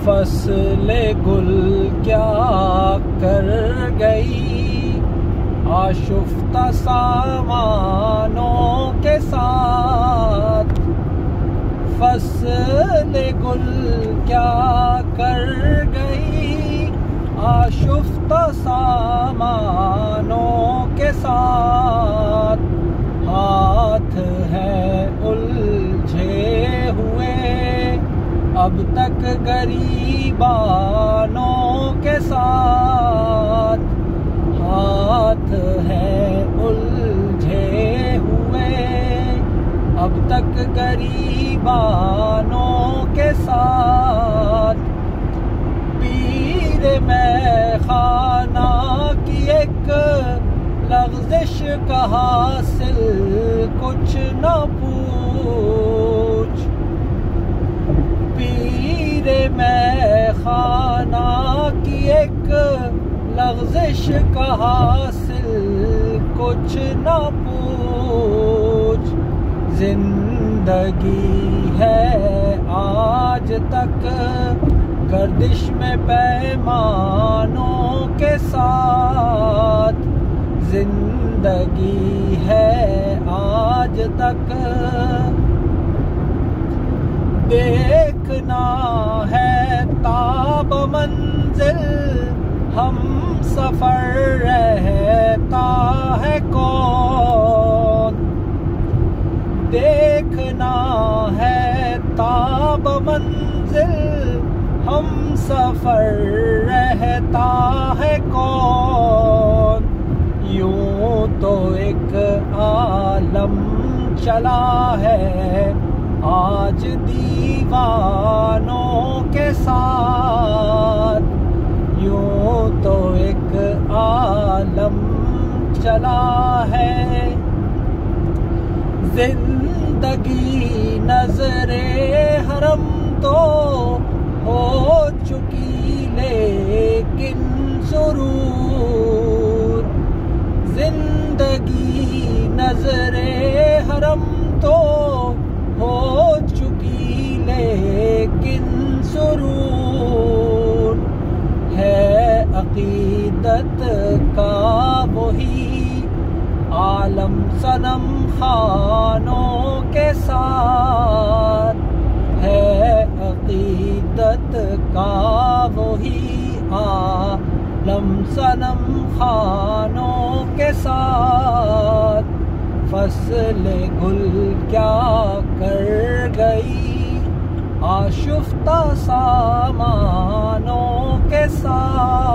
फसले गुल क्या कर गई आशुफ्ता सामानों के साथ। फसले गुल क्या कर गई आशुफ्ता सामानों के साथ। हाथ है उलझे हुए अब तक गरीबानों के साथ। हाथ है उलझे हुए अब तक गरीबानों के साथ। पीर मैं खाना की एक लग़्ज़िश का हासिल कुछ न पूछ। पीर मैं खाना की एक लग़्ज़िश का हासिल कुछ न पूछ। जिंदगी है आज तक गर्दिश में पैमानों के साथ। जिंदगी है आज तक देखना है ताब मंजिल हम सफर रहता है कौन। देखना है ताब मंजिल हम सफर रहता है कौन। यूं तो एक आलम चला है आज दीवानों के साथ। यूं तो एक आलम चला है। जिंदगी नजरे हरम तो हो चुकी लेकिन सुरूर। जिंदगी नजरे हरम तो हो चुकी लेकिन सुरूर। है अकीदत का वही आलम सनम खानों के साथ। है अकीदत का वही आलम सनम खानों के साथ। फसले गुल क्या कर गई आशुफ्ता सामानों के साथ।